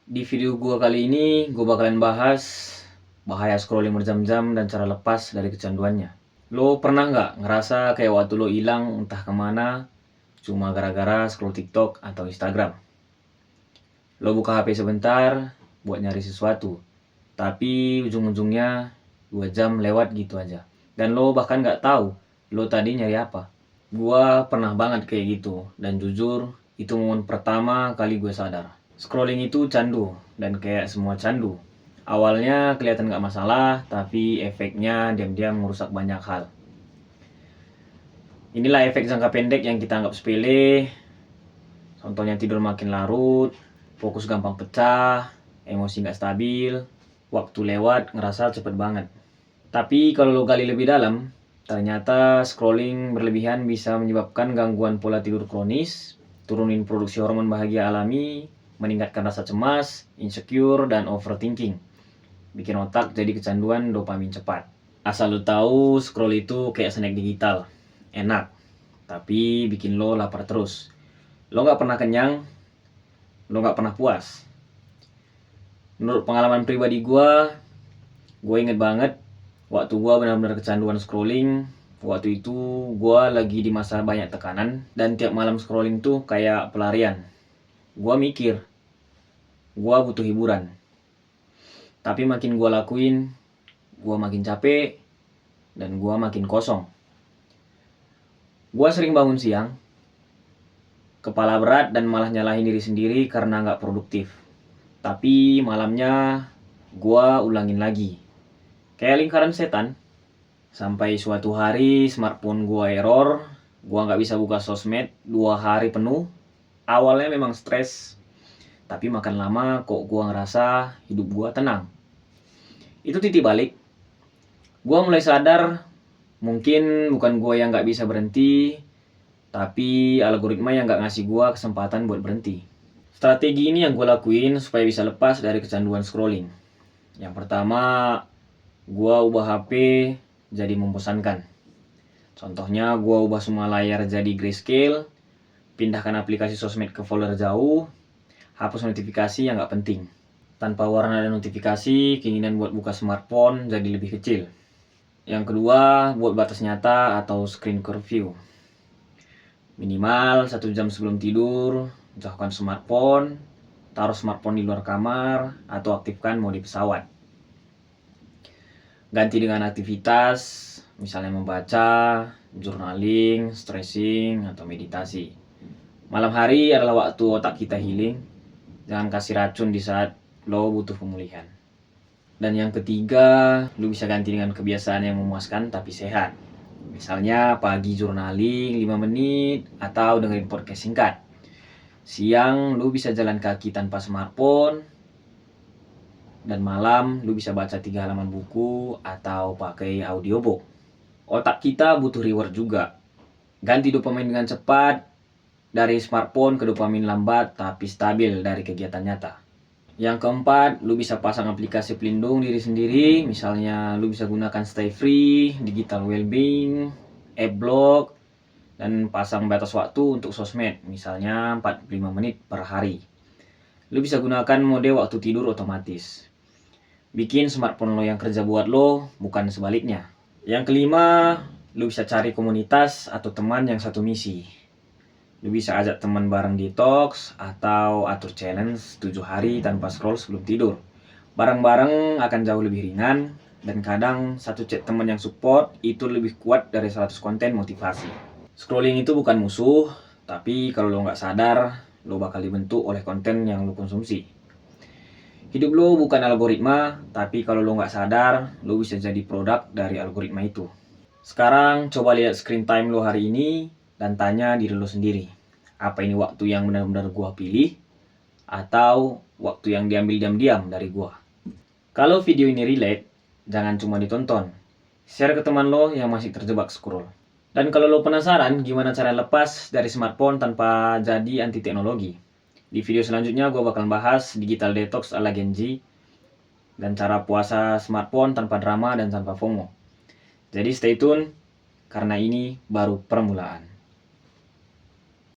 Di video gue kali ini, gue bakalan bahas bahaya scrolling berjam-jam dan cara lepas dari kecanduannya. Lo pernah nggak ngerasa kayak waktu lo hilang entah kemana, cuma gara-gara scroll TikTok atau Instagram? Lo buka HP sebentar buat nyari sesuatu, tapi ujung-ujungnya 2 jam lewat gitu aja. Dan lo bahkan nggak tahu lo tadi nyari apa. Gua pernah banget kayak gitu, dan jujur itu momen pertama kali gue sadar. Scrolling itu candu, dan kayak semua candu, awalnya kelihatan nggak masalah, tapi efeknya diam-diam merusak banyak hal. Inilah efek jangka pendek yang kita anggap sepele. Contohnya tidur makin larut, fokus gampang pecah, emosi nggak stabil, waktu lewat ngerasa cepet banget. Tapi kalau lo gali lebih dalam, ternyata scrolling berlebihan bisa menyebabkan gangguan pola tidur kronis, turunin produksi hormon bahagia alami, meningkatkan rasa cemas, insecure, dan overthinking. Bikin otak jadi kecanduan dopamin cepat. Asal lo tahu, scroll itu kayak snack digital. Enak, tapi bikin lo lapar terus. Lo nggak pernah kenyang, lo nggak pernah puas. Menurut pengalaman pribadi gue inget banget waktu gue benar-benar kecanduan scrolling. Waktu itu gue lagi di masa banyak tekanan, dan tiap malam scrolling tuh kayak pelarian. Gue mikir, gue butuh hiburan. Tapi makin gue lakuin, gue makin capek, dan gue makin kosong. Gue sering bangun siang, kepala berat, dan malah nyalahin diri sendiri karena gak produktif. Tapi malamnya gue ulangin lagi. Kayak lingkaran setan. Sampai suatu hari smartphone gua error, gua nggak bisa buka sosmed 2 hari penuh. Awalnya memang stres, tapi makan lama kok gua ngerasa hidup gua tenang. Itu titik balik. Gua mulai sadar, mungkin bukan gua yang nggak bisa berhenti, tapi algoritma yang nggak ngasih gua kesempatan buat berhenti. Strategi ini yang gua lakuin supaya bisa lepas dari kecanduan scrolling. Yang pertama, gua ubah HP jadi membosankan. Contohnya gue ubah semua layar jadi grayscale, pindahkan aplikasi sosmed ke folder jauh, hapus notifikasi yang gak penting. Tanpa warna dan notifikasi, keinginan buat buka smartphone jadi lebih kecil. Yang kedua, buat batas nyata atau screen curfew. Minimal 1 jam sebelum tidur, jauhkan smartphone, taruh smartphone di luar kamar, atau aktifkan mode pesawat. Ganti dengan aktivitas, misalnya membaca, journaling, stretching, atau meditasi. Malam hari adalah waktu otak kita healing. Jangan kasih racun di saat lo butuh pemulihan. Dan yang ketiga, lo bisa ganti dengan kebiasaan yang memuaskan tapi sehat. Misalnya pagi journaling 5 menit, atau dengerin podcast singkat. Siang lo bisa jalan kaki tanpa smartphone, dan malam lu bisa baca 3 halaman buku atau pakai audiobook. Otak kita butuh reward juga. Ganti dopamin dengan cepat dari smartphone ke dopamin lambat tapi stabil dari kegiatan nyata. Yang keempat, lu bisa pasang aplikasi pelindung diri sendiri. Misalnya lu bisa gunakan Stay Free, Digital Wellbeing, Adblock, dan pasang batas waktu untuk sosmed. Misalnya 45 menit per hari. Lu bisa gunakan mode waktu tidur otomatis. Bikin smartphone lo yang kerja buat lo, bukan sebaliknya. Yang kelima, lo bisa cari komunitas atau teman yang satu misi. Lo bisa ajak teman bareng detox atau atur challenge 7 hari tanpa scroll sebelum tidur. Bareng-bareng akan jauh lebih ringan, dan kadang satu chat teman yang support itu lebih kuat dari 100 konten motivasi. Scrolling itu bukan musuh, tapi kalau lo nggak sadar, lo bakal dibentuk oleh konten yang lo konsumsi. Hidup lo bukan algoritma, tapi kalau lo nggak sadar, lo bisa jadi produk dari algoritma itu. Sekarang coba lihat screen time lo hari ini dan tanya diri lo sendiri. Apa ini waktu yang benar-benar gua pilih, atau waktu yang diambil diam-diam dari gua? Kalau video ini relate, jangan cuma ditonton. Share ke teman lo yang masih terjebak scroll. Dan kalau lo penasaran gimana cara lepas dari smartphone tanpa jadi anti teknologi, di video selanjutnya gue bakal bahas digital detox ala Gen Z dan cara puasa smartphone tanpa drama dan tanpa FOMO. Jadi stay tune, karena ini baru permulaan.